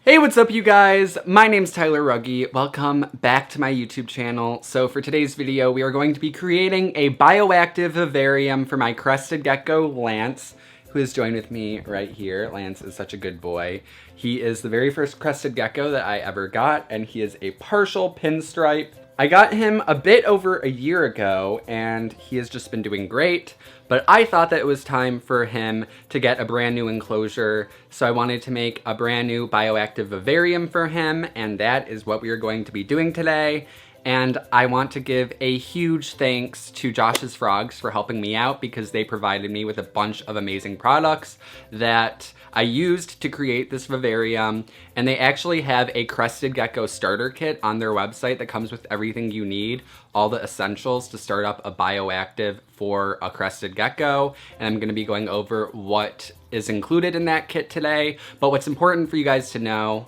Hey, what's up you guys? My name's Tyler Rugge. Welcome back to my YouTube channel. So for today's video, we are going to be creating a bioactive vivarium for my Crested Gecko, Lance, who is joined with me right here. Lance is such a good boy. He is the very first Crested Gecko that I ever got, and he is a partial pinstripe. I got him a bit over a year ago, and he has just been doing great, but I thought that it was time for him to get a brand new enclosure, so I wanted to make a brand new bioactive vivarium for him, and that is what we are going to be doing today. And I want to give a huge thanks to Josh's Frogs for helping me out because they provided me with a bunch of amazing products that I used to create this vivarium. And they actually have a Crested Gecko starter kit on their website that comes with everything you need, all the essentials to start up a bioactive for a Crested Gecko. And I'm gonna be going over what is included in that kit today. But what's important for you guys to know,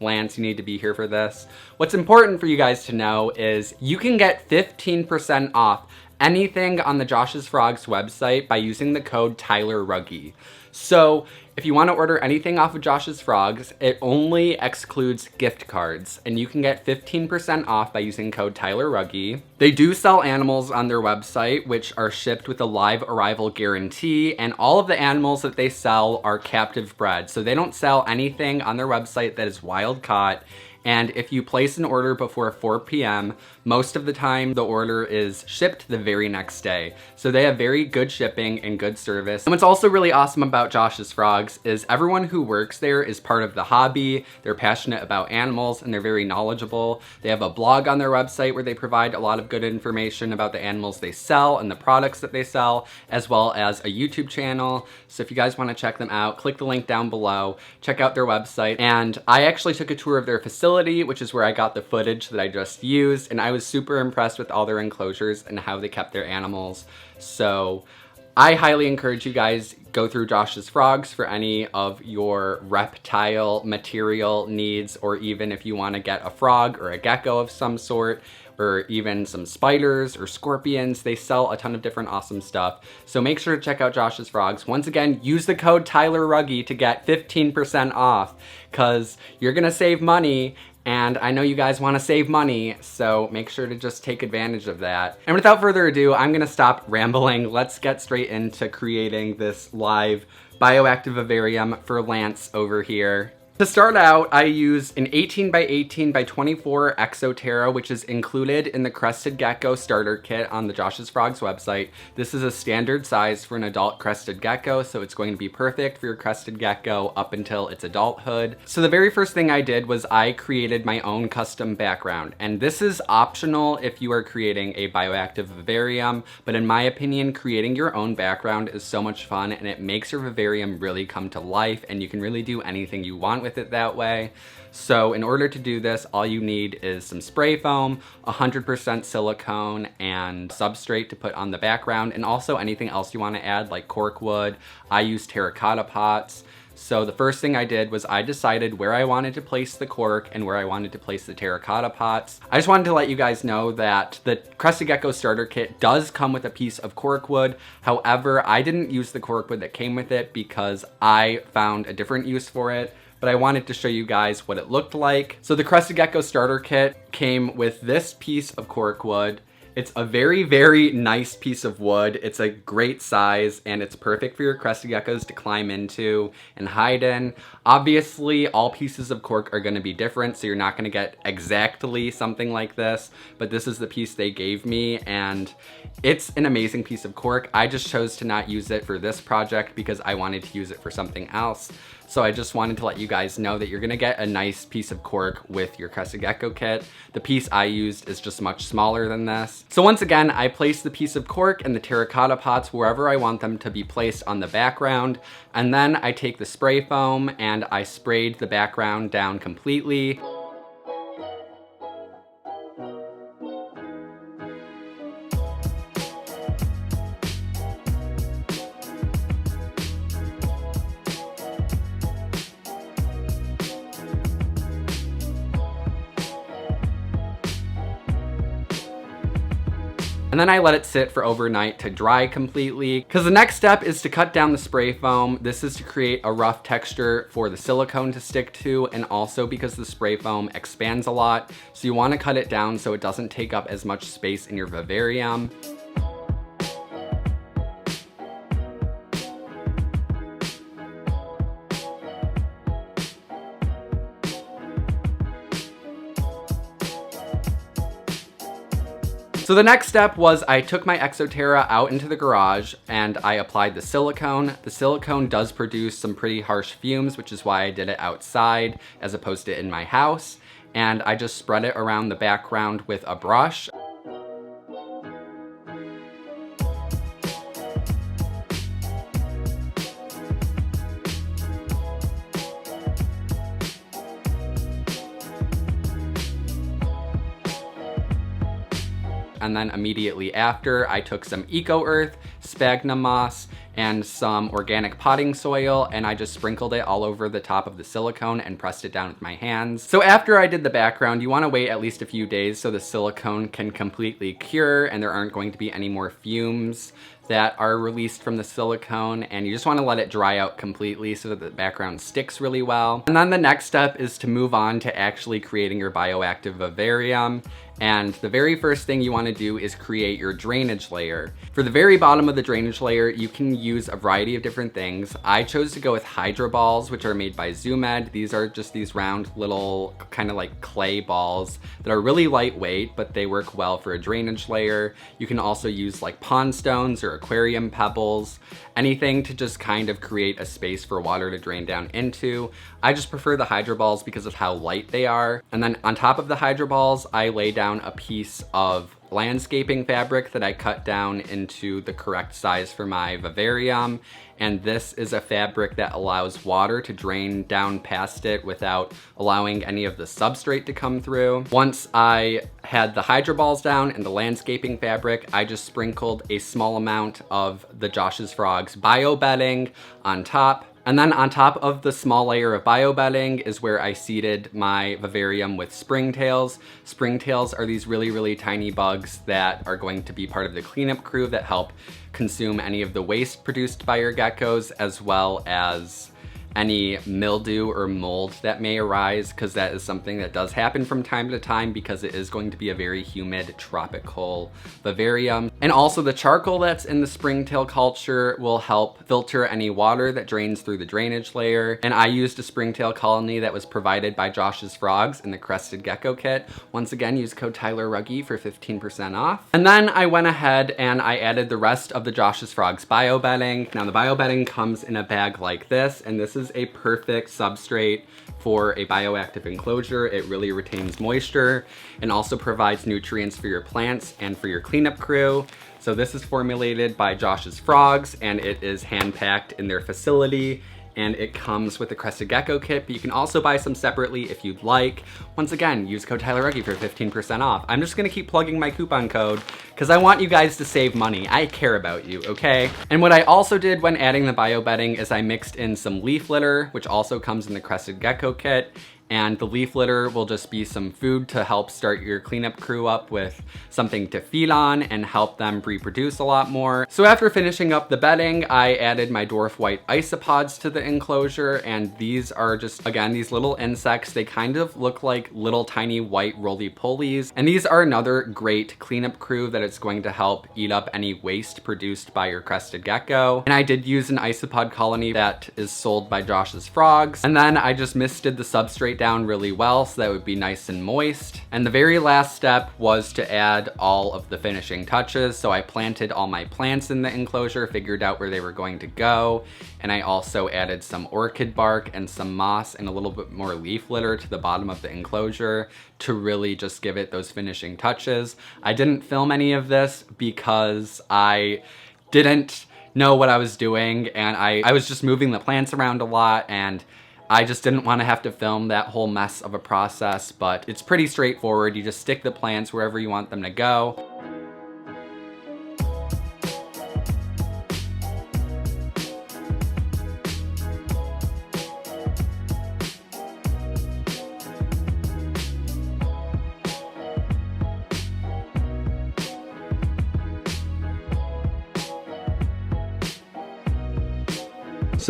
Lance, you need to be here for this. What's important for you guys to know is you can get 15% off anything on the Josh's Frogs website by using the code TylerRugge. So if you want to order anything off of Josh's Frogs, it only excludes gift cards, and you can get 15% off by using code TylerRugge. They do sell animals on their website, which are shipped with a live arrival guarantee, and all of the animals that they sell are captive bred, so they don't sell anything on their website that is wild caught. And if you place an order before 4 p.m., most of the time the order is shipped the very next day. So they have very good shipping and good service. And what's also really awesome about Josh's Frogs is everyone who works there is part of the hobby. They're passionate about animals and they're very knowledgeable. They have a blog on their website where they provide a lot of good information about the animals they sell and the products that they sell, as well as a YouTube channel. So if you guys want to check them out, click the link down below, check out their website. And I actually took a tour of their facility, which is where I got the footage that I just used, and I was super impressed with all their enclosures and how they kept their animals. So I highly encourage you guys go through Josh's Frogs for any of your reptile material needs, or even if you want to get a frog or a gecko of some sort, or even some spiders or scorpions. They sell a ton of different awesome stuff. So make sure to check out Josh's Frogs. Once again, use the code TylerRugge to get 15% off, because you're gonna save money, and I know you guys wanna save money, so make sure to just take advantage of that. And without further ado, I'm gonna stop rambling. Let's get straight into creating this live bioactive vivarium for Lance over here. To start out, I use an 18 by 18 by 24 Exoterra, which is included in the Crested Gecko starter kit on the Josh's Frogs website. This is a standard size for an adult Crested Gecko, so it's going to be perfect for your Crested Gecko up until its adulthood. So the very first thing I did was I created my own custom background, and this is optional if you are creating a bioactive vivarium, but in my opinion, creating your own background is so much fun, and it makes your vivarium really come to life, and you can really do anything you want with it that way. So in order to do this, all you need is some spray foam, 100% silicone, and substrate to put on the background, and also anything else you want to add like cork wood. I use terracotta pots. So the first thing I did was I decided where I wanted to place the cork and where I wanted to place the terracotta pots. I just wanted to let you guys know that the Crested Gecko starter kit does come with a piece of cork wood. However, I didn't use the cork wood that came with it because I found a different use for it, but I wanted to show you guys what it looked like. So the Crested Gecko starter kit came with this piece of cork wood. It's a very, very nice piece of wood. It's a great size, and it's perfect for your Crested Geckos to climb into and hide in. Obviously, all pieces of cork are gonna be different, so you're not gonna get exactly something like this, but this is the piece they gave me, and it's an amazing piece of cork. I just chose to not use it for this project because I wanted to use it for something else. So I just wanted to let you guys know that you're gonna get a nice piece of cork with your Crested Gecko kit. The piece I used is just much smaller than this. So once again, I placed the piece of cork and the terracotta pots wherever I want them to be placed on the background. And then I take the spray foam and I sprayed the background down completely. And then I let it sit for overnight to dry completely, because the next step is to cut down the spray foam. This is to create a rough texture for the silicone to stick to, and also because the spray foam expands a lot, so you want to cut it down so it doesn't take up as much space in your vivarium. So the next step was I took my Exoterra out into the garage and I applied the silicone. The silicone does produce some pretty harsh fumes, which is why I did it outside as opposed to in my house. And I just spread it around the background with a brush. And then immediately after, I took some Eco Earth, sphagnum moss, and some organic potting soil, and I just sprinkled it all over the top of the silicone and pressed it down with my hands. So after I did the background, you want to wait at least a few days so the silicone can completely cure and there aren't going to be any more fumes that are released from the silicone, and you just want to let it dry out completely so that the background sticks really well. And then the next step is to move on to actually creating your bioactive vivarium. And the very first thing you want to do is create your drainage layer. For the very bottom of the drainage layer, you can use a variety of different things. I chose to go with hydro balls, which are made by Zoomed. These are just these round little kind of like clay balls that are really lightweight, but they work well for a drainage layer. You can also use like pond stones or aquarium pebbles, anything to just kind of create a space for water to drain down into. I just prefer the hydro balls because of how light they are. And then on top of the hydro balls, I lay down a piece of landscaping fabric that I cut down into the correct size for my vivarium. And this is a fabric that allows water to drain down past it without allowing any of the substrate to come through. Once I had the hydro balls down and the landscaping fabric, I just sprinkled a small amount of the Josh's Frogs bio bedding on top. And then on top of the small layer of bio bedding is where I seeded my vivarium with springtails. Springtails are these really, really tiny bugs that are going to be part of the cleanup crew that help consume any of the waste produced by your geckos, as well as any mildew or mold that may arise, because that is something that does happen from time to time because it is going to be a very humid tropical vivarium. And also the charcoal that's in the springtail culture will help filter any water that drains through the drainage layer. And I used a springtail colony that was provided by Josh's Frogs in the Crested Gecko kit. Once again, use code Rugge for 15% off. And then I went ahead and I added the rest of the Josh's Frogs bio bedding. Now the bio bedding comes in a bag like this, and this is a perfect substrate for a bioactive enclosure. It really retains moisture and also provides nutrients for your plants and for your cleanup crew. So this is formulated by Josh's Frogs, and it is hand-packed in their facility, and it comes with the Crested Gecko kit, but you can also buy some separately if you'd like. Once again, use code Rugge for 15% off. I'm just gonna keep plugging my coupon code because I want you guys to save money. I care about you, okay? And what I also did when adding the bio bedding is I mixed in some leaf litter, which also comes in the Crested Gecko kit. And the leaf litter will just be some food to help start your cleanup crew up with something to feed on and help them reproduce a lot more. So after finishing up the bedding, I added my dwarf white isopods to the enclosure, and these are just, again, these little insects. They kind of look like little tiny white roly-polies, and these are another great cleanup crew that it's going to help eat up any waste produced by your Crested Gecko. And I did use an isopod colony that is sold by Josh's Frogs, and then I just misted the substrate down really well so that would be nice and moist. And the very last step was to add all of the finishing touches. So I planted all my plants in the enclosure, figured out where they were going to go, and I also added some orchid bark and some moss and a little bit more leaf litter to the bottom of the enclosure to really just give it those finishing touches. I didn't film any of this because I didn't know what I was doing, and I was just moving the plants around a lot, and I just didn't want to have to film that whole mess of a process, but it's pretty straightforward. You just stick the plants wherever you want them to go.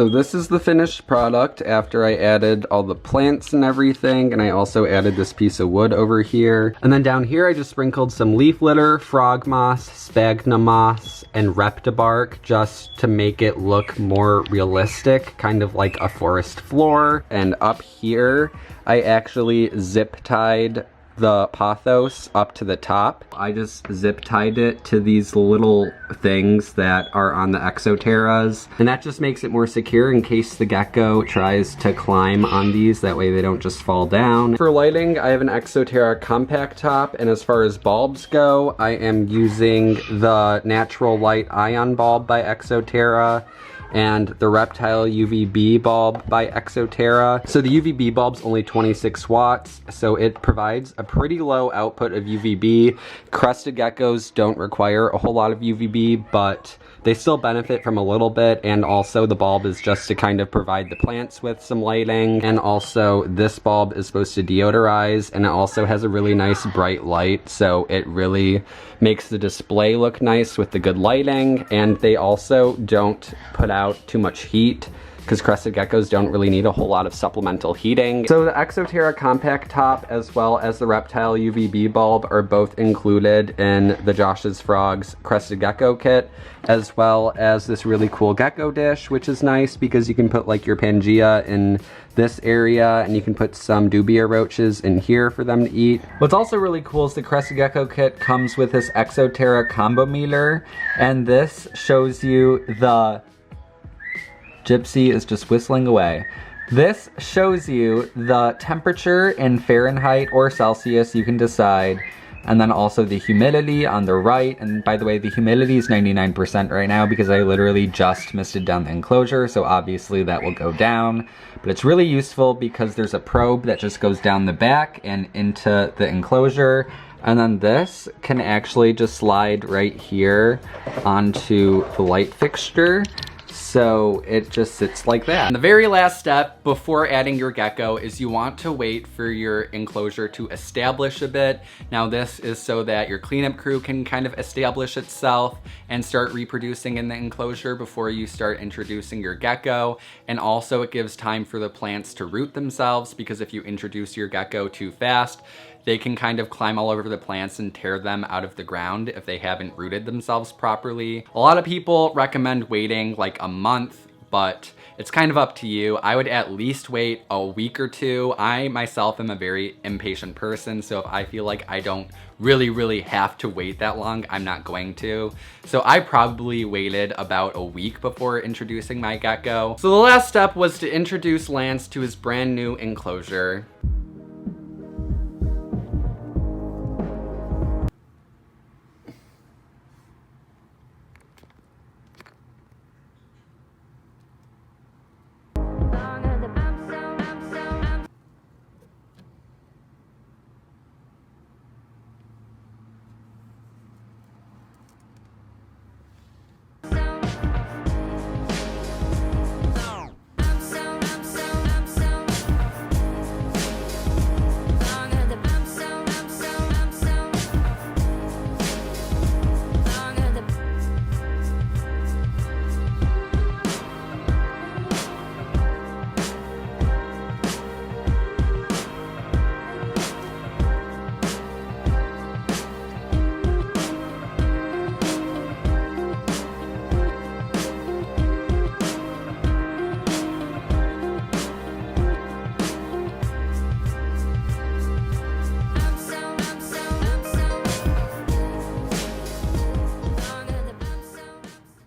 So this is the finished product after I added all the plants and everything, and I also added this piece of wood over here. And then down here I just sprinkled some leaf litter, frog moss, sphagnum moss, and reptibark just to make it look more realistic, kind of like a forest floor. And up here I actually zip tied the pothos up to the top. I just zip tied it to these little things that are on the exoterras, and that just makes it more secure in case the gecko tries to climb on these. That way they don't just fall down. For lighting, I have an exoterra compact top, and as far as bulbs go, I am using the Natural Light Ion bulb by Exoterra and the Reptile UVB bulb by Exoterra. So the UVB bulb's only 26 watts, so it provides a pretty low output of UVB. Crested geckos don't require a whole lot of UVB, but they still benefit from a little bit, and also the bulb is just to kind of provide the plants with some lighting. And also this bulb is supposed to deodorize, and it also has a really nice bright light, so it really makes the display look nice with the good lighting. And they also don't put out too much heat, because crested geckos don't really need a whole lot of supplemental heating. So the Exoterra compact top as well as the Reptile UVB bulb are both included in the Josh's Frogs Crested Gecko kit, as well as this really cool gecko dish, which is nice because you can put like your Pangea in this area, and you can put some dubia roaches in here for them to eat. What's also really cool is the Crested Gecko kit comes with this Exoterra combo meter, and this shows you the Gypsy is just whistling away. This shows you the temperature in Fahrenheit or Celsius, you can decide, and then also the humidity on the right. And by the way, the humidity is 99% right now because I literally just misted down the enclosure, so obviously that will go down. But it's really useful because there's a probe that just goes down the back and into the enclosure. And then this can actually just slide right here onto the light fixture. So it just sits like that. And the very last step before adding your gecko is you want to wait for your enclosure to establish a bit. Now this is so that your cleanup crew can kind of establish itself and start reproducing in the enclosure before you start introducing your gecko. And also it gives time for the plants to root themselves, because if you introduce your gecko too fast, they can kind of climb all over the plants and tear them out of the ground if they haven't rooted themselves properly. A lot of people recommend waiting like a month, but it's kind of up to you. I would at least wait a week or two. I myself am a very impatient person, so if I feel like I don't really have to wait that long, I'm not going to. So I probably waited about a week before introducing my gecko. So the last step was to introduce Lance to his brand new enclosure.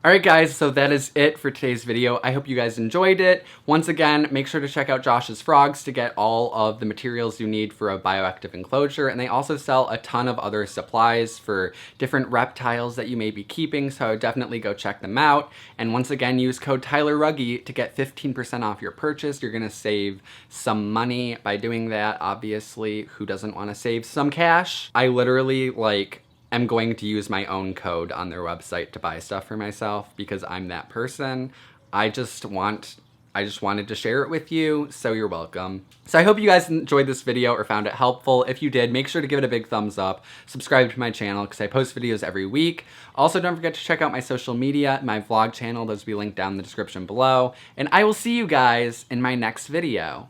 Alright guys, so that is it for today's video. I hope you guys enjoyed it. Once again, make sure to check out Josh's Frogs to get all of the materials you need for a bioactive enclosure, and they also sell a ton of other supplies for different reptiles that you may be keeping, so definitely go check them out. And once again, use code TylerRugge to get 15% off your purchase. You're gonna save some money by doing that. Obviously, who doesn't want to save some cash? I literally I'm going to use my own code on their website to buy stuff for myself because I'm that person. I just want I just wanted to share it with you, so you're welcome. So I hope you guys enjoyed this video or found it helpful. If you did, make sure to give it a big thumbs up. Subscribe to my channel because I post videos every week. Also, don't forget to check out my social media, my vlog channel. Those will be linked down in the description below. And I will see you guys in my next video.